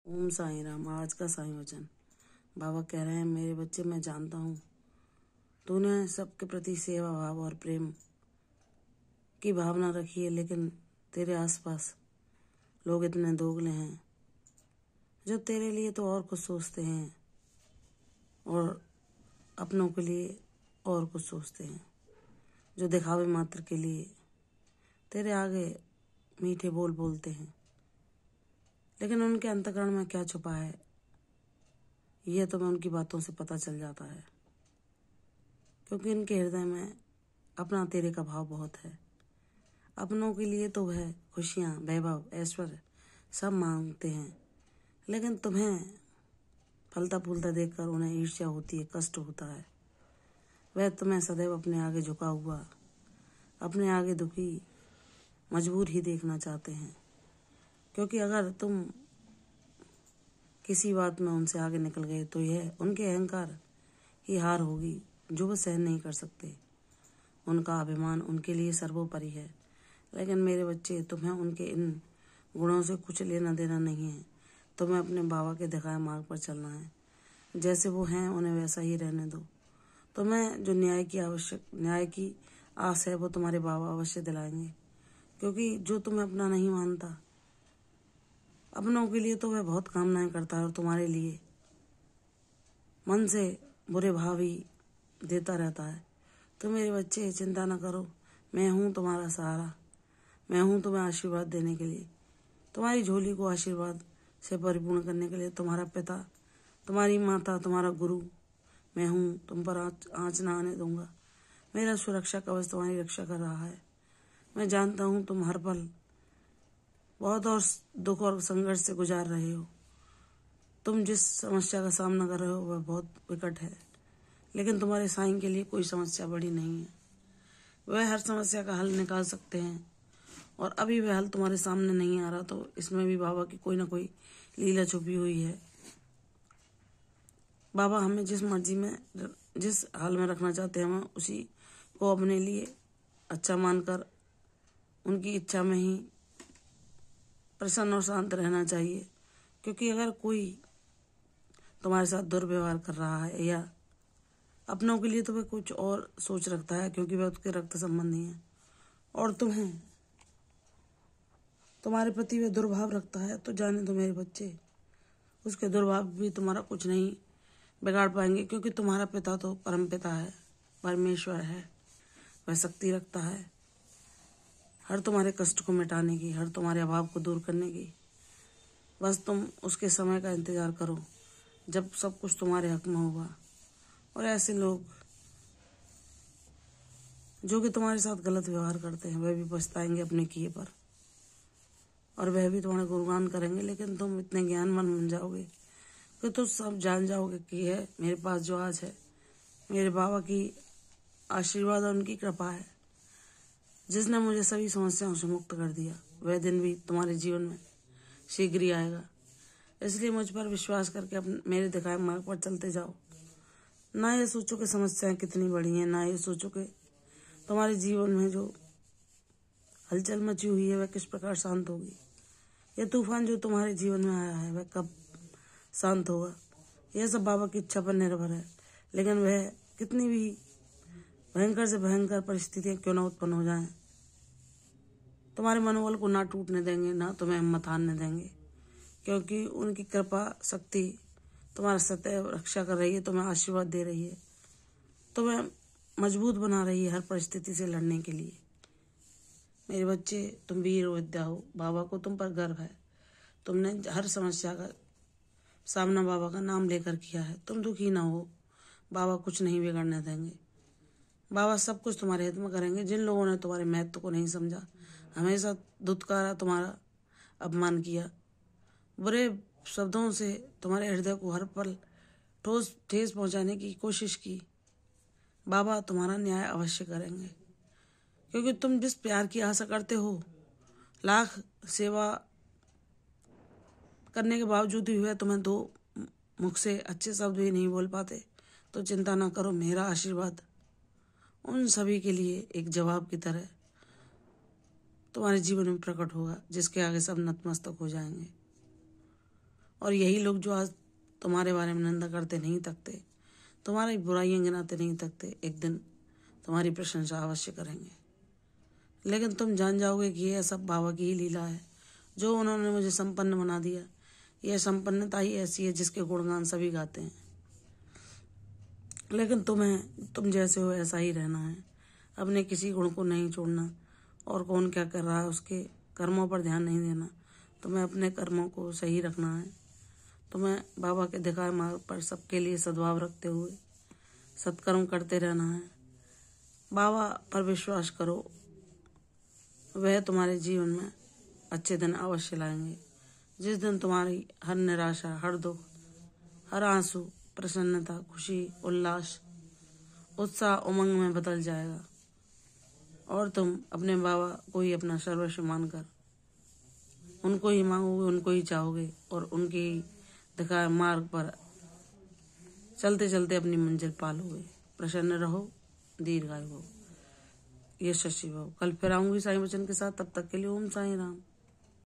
ओम साईं राम। आज का साईं वचन बाबा कह रहे हैं, मेरे बच्चे, मैं जानता हूँ तूने सबके प्रति सेवा भाव और प्रेम की भावना रखी है, लेकिन तेरे आसपास लोग इतने दोगले हैं जो तेरे लिए तो और कुछ सोचते हैं और अपनों के लिए और कुछ सोचते हैं, जो दिखावे मात्र के लिए तेरे आगे मीठे बोल बोलते हैं, लेकिन उनके अंतःकरण में क्या छुपा है यह तो मैं उनकी बातों से पता चल जाता है, क्योंकि इनके हृदय में अपना तेरे का भाव बहुत है। अपनों के लिए तो वह खुशियाँ, वैभव, ऐश्वर्य सब मांगते हैं, लेकिन तुम्हें फलता फूलता देखकर उन्हें ईर्ष्या होती है, कष्ट होता है। वह तुम्हें सदैव अपने आगे झुका हुआ, अपने आगे दुखी, मजबूर ही देखना चाहते हैं, क्योंकि अगर तुम किसी बात में उनसे आगे निकल गए तो यह उनके अहंकार की हार होगी जो वो सहन नहीं कर सकते। उनका अभिमान उनके लिए सर्वोपरि है, लेकिन मेरे बच्चे, तुम्हें उनके इन गुणों से कुछ लेना देना नहीं है। तुम्हें अपने बाबा के दिखाए मार्ग पर चलना है। जैसे वो हैं उन्हें वैसा ही रहने दो। तुम्हें जो न्याय की आस है वो तुम्हारे बाबा अवश्य दिलाएंगे, क्योंकि जो तुम्हें अपना नहीं मानता, अपनों के लिए तो वह बहुत कामनाएं करता है और तुम्हारे लिए मन से बुरे भाव ही देता रहता है। तो मेरे बच्चे, चिंता न करो, मैं हूँ तुम्हारा सहारा। मैं हूँ तुम्हें आशीर्वाद देने के लिए, तुम्हारी झोली को आशीर्वाद से परिपूर्ण करने के लिए। तुम्हारा पिता, तुम्हारी माता, तुम्हारा गुरु मैं हूँ। तुम पर आँच न आने दूंगा। मेरा सुरक्षा कवच तुम्हारी रक्षा कर रहा है। मैं जानता हूँ तुम हर पल बहुत और दुख और संघर्ष से गुजार रहे हो। तुम जिस समस्या का सामना कर रहे हो वह बहुत विकट है, लेकिन तुम्हारे साईं के लिए कोई समस्या बड़ी नहीं है। वह हर समस्या का हल निकाल सकते हैं, और अभी वह हल तुम्हारे सामने नहीं आ रहा तो इसमें भी बाबा की कोई ना कोई लीला छुपी हुई है। बाबा हमें जिस मर्जी में, जिस हाल में रखना चाहते हैं, हमें उसी को अपने लिए अच्छा मानकर उनकी इच्छा में ही प्रसन्न और शांत रहना चाहिए। क्योंकि अगर कोई तुम्हारे साथ दुर्व्यवहार कर रहा है या अपनों के लिए तो वह कुछ और सोच रखता है, क्योंकि वह उसके रक्त संबंधी है, और तुम्हारे प्रति वह दुर्भाव रखता है, तो जाने दो मेरे बच्चे, उसके दुर्भाव भी तुम्हारा कुछ नहीं बिगाड़ पाएंगे, क्योंकि तुम्हारा पिता तो परम पिता है, परमेश्वर है। वह शक्ति रखता है हर तुम्हारे कष्ट को मिटाने की, हर तुम्हारे अभाव को दूर करने की। बस तुम उसके समय का इंतजार करो जब सब कुछ तुम्हारे हक में होगा, और ऐसे लोग जो कि तुम्हारे साथ गलत व्यवहार करते हैं वह भी पछताएंगे अपने किए पर, और वह भी तुम्हारा गुणगान करेंगे। लेकिन तुम इतने ज्ञानवान बन जाओगे कि तुम सब जान जाओगे कि है मेरे पास जो आज है, मेरे बाबा की आशीर्वाद और उनकी कृपा है, जिसने मुझे सभी समस्याओं से मुक्त कर दिया। वह दिन भी तुम्हारे जीवन में शीघ्र ही आएगा। इसलिए मुझ पर विश्वास करके मेरे दिखाए मार्ग पर चलते जाओ। ना ये सोचो कि समस्याएं कितनी बड़ी हैं, ना ये सोचो कि तुम्हारे जीवन में जो हलचल मची हुई है वह किस प्रकार शांत होगी। यह तूफान जो तुम्हारे जीवन में आया है वह कब शांत होगा, यह सब बाबा की इच्छा पर निर्भर है। लेकिन वह कितनी भी भयंकर से भयंकर परिस्थितियां क्यों न उत्पन्न हो जाएं, तुम्हारे मनोबल को ना टूटने देंगे, ना तुम्हें हिम्मत हारने देंगे, क्योंकि उनकी कृपा शक्ति तुम्हारा सदैव रक्षा कर रही है, तुम्हें आशीर्वाद दे रही है, तुम्हें मजबूत बना रही है हर परिस्थिति से लड़ने के लिए। मेरे बच्चे, तुम वीर विद्या हो। बाबा को तुम पर गर्व है। तुमने हर समस्या का सामना बाबा का नाम लेकर किया है। तुम दुखी ना हो, बाबा कुछ नहीं बिगड़ने देंगे। बाबा सब कुछ तुम्हारे हित में करेंगे। जिन लोगों ने तुम्हारे महत्व को नहीं समझा, हमेशा धुतकारा, तुम्हारा अपमान किया, बुरे शब्दों से तुम्हारे हृदय को हर पल ठेस पहुंचाने की कोशिश की, बाबा तुम्हारा न्याय अवश्य करेंगे। क्योंकि तुम जिस प्यार की आशा करते हो, लाख सेवा करने के बावजूद भी वह तुम्हें दो मुख से अच्छे शब्द भी नहीं बोल पाते, तो चिंता ना करो, मेरा आशीर्वाद उन सभी के लिए एक जवाब की तरह तुम्हारे जीवन में प्रकट होगा, जिसके आगे सब नतमस्तक हो जाएंगे। और यही लोग जो आज तुम्हारे बारे में निंदा करते नहीं थकते, तुम्हारी बुराइयां गिनाते नहीं थकते, एक दिन तुम्हारी प्रशंसा अवश्य करेंगे। लेकिन तुम जान जाओगे कि यह सब बाबा की ही लीला है, जो उन्होंने मुझे संपन्न बना दिया। यह संपन्नता ही ऐसी है जिसके गुणगान सभी गाते हैं। लेकिन तुम जैसे हो ऐसा ही रहना है, अपने किसी गुण को नहीं छोड़ना, और कौन क्या कर रहा है उसके कर्मों पर ध्यान नहीं देना। तुम्हें अपने कर्मों को सही रखना है। तुम्हें बाबा के दिखाए मार्ग पर सबके लिए सद्भाव रखते हुए सत्कर्म करते रहना है। बाबा पर विश्वास करो, वह तुम्हारे जीवन में अच्छे दिन अवश्य लाएंगे। जिस दिन तुम्हारी हर निराशा, हर दुख, हर आंसू प्रसन्नता, खुशी, उल्लास, उत्साह, उमंग में बदल जाएगा, और तुम अपने बाबा को ही अपना सर्वस्व मानकर उनको ही मांगोगे, उनको ही चाहोगे, और उनके ही दिखाए मार्ग पर चलते चलते अपनी मंजिल पालोगे। प्रसन्न रहो, दीर्घायु हो। ये शशि भव। कल फिर आऊंगी साईं वचन के साथ। तब तक के लिए ओम साईं राम।